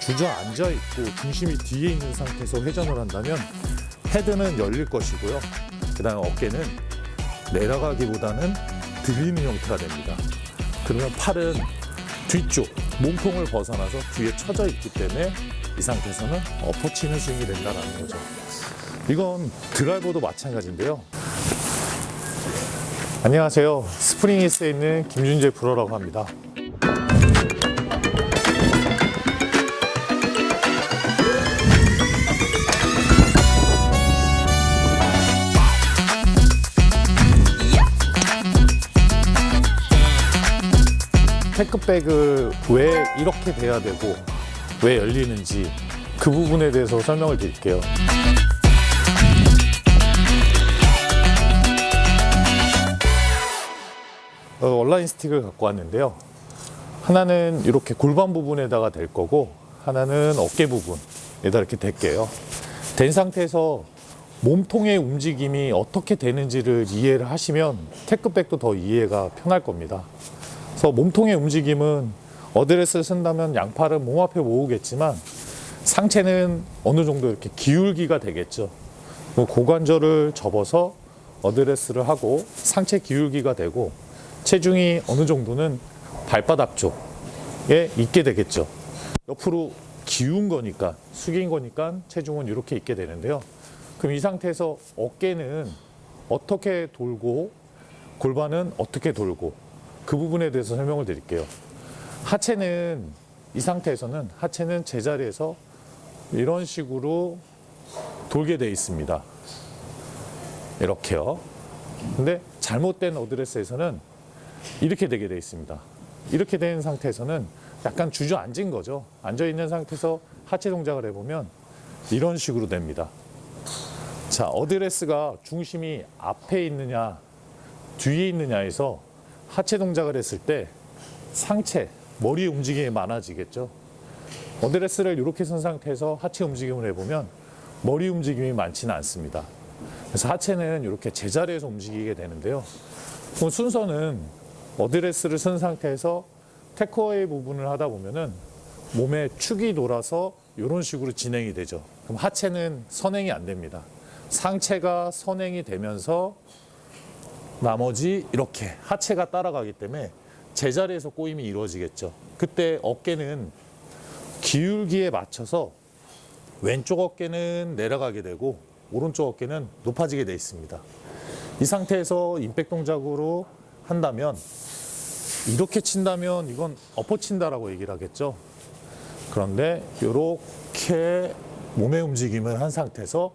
주저앉아 있고 중심이 뒤에 있는 상태에서 회전을 한다면 헤드는 열릴 것이고요. 그 다음에 어깨는 내려가기보다는 들리는 형태가 됩니다. 그러면 팔은 뒤쪽, 몸통을 벗어나서 뒤에 처져 있기 때문에 이 상태에서는 엎어치는 스윙이 된다는 거죠. 이건 드라이버도 마찬가지인데요. 안녕하세요. 스프링히스에 있는 김준재 프로라고 합니다. 테크백을 왜 이렇게 돼야 되고 왜 열리는지 그 부분에 대해서 설명을 드릴게요. 온라인 스틱을 갖고 왔는데요. 하나는 이렇게 골반 부분에다가 댈 거고 하나는 어깨 부분에다 이렇게 댈게요. 된 상태에서 몸통의 움직임이 어떻게 되는지를 이해를 하시면 테크백도 더 이해가 편할 겁니다. 그래서 몸통의 움직임은 어드레스를 쓴다면 양팔을 몸 앞에 모으겠지만 상체는 어느 정도 이렇게 기울기가 되겠죠. 고관절을 접어서 어드레스를 하고 상체 기울기가 되고 체중이 어느 정도는 발바닥 쪽에 있게 되겠죠. 옆으로 기운 거니까, 숙인 거니까 체중은 이렇게 있게 되는데요. 그럼 이 상태에서 어깨는 어떻게 돌고 골반은 어떻게 돌고 그 부분에 대해서 설명을 드릴게요. 하체는 이 상태에서는 하체는 제자리에서 이런 식으로 돌게 되어 있습니다. 이렇게요. 근데 잘못된 어드레스에서는 이렇게 되게 되어 있습니다. 이렇게 된 상태에서는 약간 주저앉은 거죠. 앉아있는 상태에서 하체 동작을 해보면 이런 식으로 됩니다. 자, 어드레스가 중심이 앞에 있느냐 뒤에 있느냐에서 하체 동작을 했을 때 상체, 머리의 움직임이 많아지겠죠. 어드레스를 이렇게 쓴 상태에서 하체 움직임을 해보면 머리 움직임이 많지는 않습니다. 그래서 하체는 이렇게 제자리에서 움직이게 되는데요. 그럼 순서는 어드레스를 쓴 상태에서 테크어웨이 부분을 하다 보면은 몸에 축이 돌아서 이런 식으로 진행이 되죠. 그럼 하체는 선행이 안 됩니다. 상체가 선행이 되면서 나머지 이렇게 하체가 따라가기 때문에 제자리에서 꼬임이 이루어지겠죠. 그때 어깨는 기울기에 맞춰서 왼쪽 어깨는 내려가게 되고 오른쪽 어깨는 높아지게 되어 있습니다. 이 상태에서 임팩 동작으로 한다면 이렇게 친다면 이건 엎어친다라고 얘기를 하겠죠. 그런데 이렇게 몸의 움직임을 한 상태에서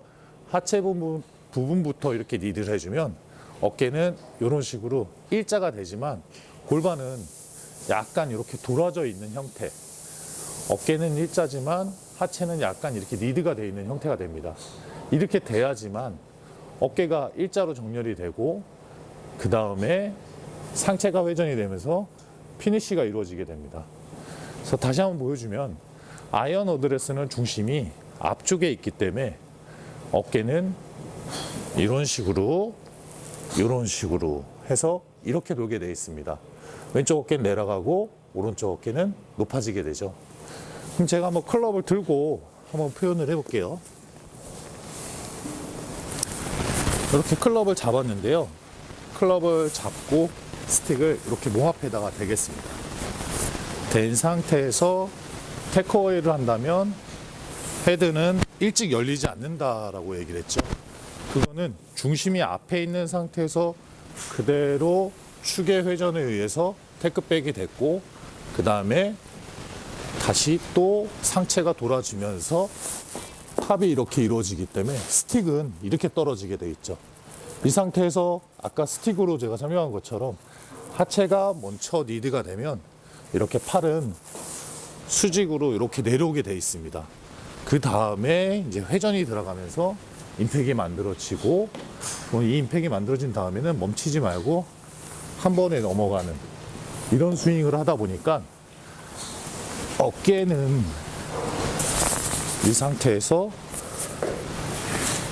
하체 부분부터 이렇게 리드를 해주면 어깨는 이런 식으로 일자가 되지만 골반은 약간 이렇게 돌아져 있는 형태. 어깨는 일자지만 하체는 약간 이렇게 리드가 되어 있는 형태가 됩니다. 이렇게 돼야지만 어깨가 일자로 정렬이 되고 그 다음에 상체가 회전이 되면서 피니쉬가 이루어지게 됩니다. 그래서 다시 한번 보여주면 아이언 어드레스는 중심이 앞쪽에 있기 때문에 어깨는 이런 식으로 해서 이렇게 돌게 되어 있습니다. 왼쪽 어깨는 내려가고 오른쪽 어깨는 높아지게 되죠. 그럼 제가 한번 클럽을 들고 한번 표현을 해볼게요. 이렇게 클럽을 잡았는데요. 클럽을 잡고 스틱을 이렇게 몸 앞에다가 대겠습니다. 된 상태에서 테크어웨이를 한다면 헤드는 일찍 열리지 않는다라고 얘기를 했죠. 그거는 중심이 앞에 있는 상태에서 그대로 축의 회전에 의해서 테크백이 됐고 그 다음에 다시 또 상체가 돌아지면서 탑이 이렇게 이루어지기 때문에 스틱은 이렇게 떨어지게 돼 있죠. 이 상태에서 아까 스틱으로 제가 설명한 것처럼 하체가 먼저 리드가 되면 이렇게 팔은 수직으로 이렇게 내려오게 돼 있습니다. 그 다음에 이제 회전이 들어가면서 임팩이 만들어지고 이 임팩이 만들어진 다음에는 멈추지 말고 한 번에 넘어가는 이런 스윙을 하다 보니까 어깨는 이 상태에서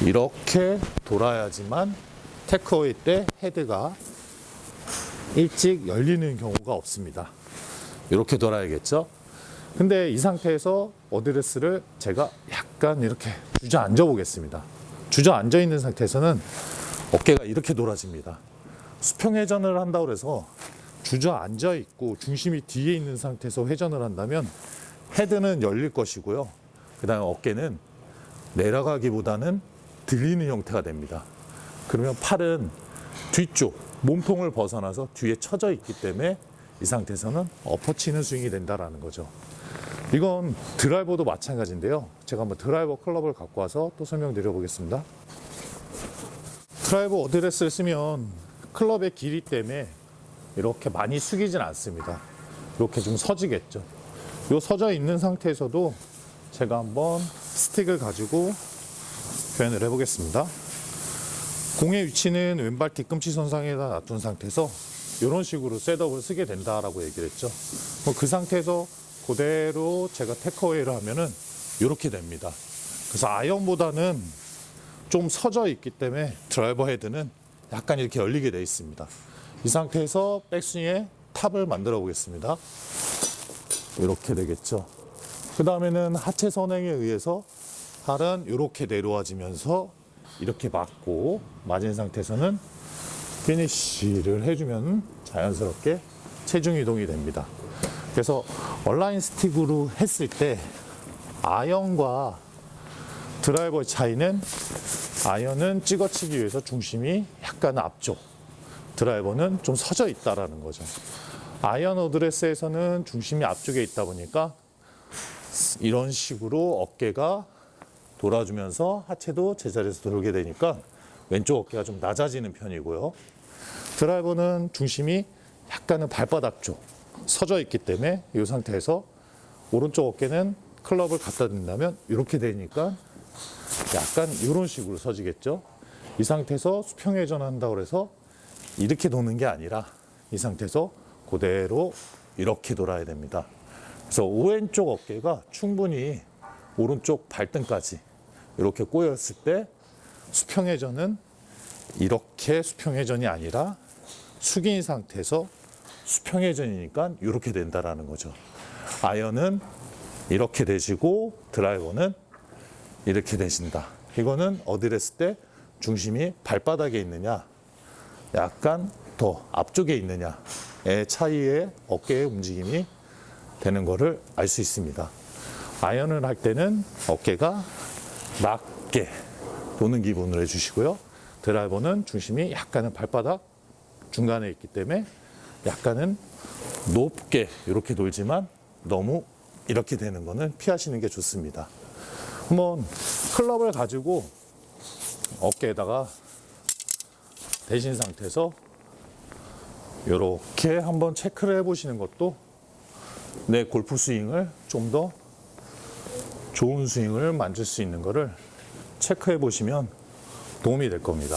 이렇게 돌아야지만 테크어웨이 때 헤드가 일찍 열리는 경우가 없습니다. 이렇게 돌아야겠죠. 근데 이 상태에서 어드레스를 제가 약간 이렇게 주저앉아 보겠습니다. 주저앉아 있는 상태에서는 어깨가 이렇게 돌아집니다. 수평 회전을 한다고 해서 주저앉아 있고 중심이 뒤에 있는 상태에서 회전을 한다면 헤드는 열릴 것이고요. 그 다음에 어깨는 내려가기보다는 들리는 형태가 됩니다. 그러면 팔은 뒤쪽, 몸통을 벗어나서 뒤에 처져 있기 때문에 이 상태에서는 엎어치는 스윙이 된다는 거죠. 이건 드라이버도 마찬가지인데요. 제가 한번 드라이버 클럽을 갖고 와서 또 설명드려 보겠습니다. 드라이버 어드레스를 쓰면 클럽의 길이 때문에 이렇게 많이 숙이진 않습니다. 이렇게 좀 서지겠죠. 이 서져 있는 상태에서도 제가 한번 스틱을 가지고 표현을 해보겠습니다. 공의 위치는 왼발 뒤꿈치 선상에다 놔둔 상태에서 이런 식으로 셋업을 쓰게 된다라고 얘기를 했죠. 그 상태에서 그대로 제가 테크어웨이를 하면은 이렇게 됩니다. 그래서 아이언보다는 좀 서져 있기 때문에 드라이버 헤드는 약간 이렇게 열리게 되어 있습니다. 이 상태에서 백스윙에 탑을 만들어 보겠습니다. 이렇게 되겠죠. 그 다음에는 하체 선행에 의해서 팔은 이렇게 내려와지면서 이렇게 맞고 맞은 상태에서는 피니쉬를 해주면 자연스럽게 체중 이동이 됩니다. 그래서 얼라인 스틱으로 했을 때 아이언과 드라이버의 차이는 아이언은 찍어치기 위해서 중심이 약간 앞쪽, 드라이버는 좀 서져 있다라는 거죠. 아이언 어드레스에서는 중심이 앞쪽에 있다 보니까 이런 식으로 어깨가 돌아주면서 하체도 제자리에서 돌게 되니까 왼쪽 어깨가 좀 낮아지는 편이고요. 드라이버는 중심이 약간은 발바닥 쪽 서져 있기 때문에 이 상태에서 오른쪽 어깨는 클럽을 갖다 댄다면 이렇게 되니까 약간 이런 식으로 서지겠죠. 이 상태에서 수평 회전한다고 해서 이렇게 도는 게 아니라 이 상태에서 그대로 이렇게 돌아야 됩니다. 그래서 오른쪽 어깨가 충분히 오른쪽 발등까지 이렇게 꼬였을 때 수평 회전은 이렇게 수평 회전이 아니라 숙인 상태에서 수평 회전이니까 이렇게 된다라는 거죠. 아이언은 이렇게 되시고 드라이버는 이렇게 되신다. 이거는 어드레스 때 중심이 발바닥에 있느냐 약간 더 앞쪽에 있느냐의 차이에 어깨의 움직임이 되는 것을 알 수 있습니다. 아이언을 할 때는 어깨가 낮게 도는 기분을 해주시고요. 드라이버는 중심이 약간은 발바닥 중간에 있기 때문에 약간은 높게 이렇게 돌지만 너무 이렇게 되는 거는 피하시는 게 좋습니다. 한번 클럽을 가지고 어깨에다가 대신 상태에서 이렇게 한번 체크를 해보시는 것도 내 골프 스윙을 좀 더 좋은 스윙을 만들 수 있는 것을 체크해 보시면 도움이 될 겁니다.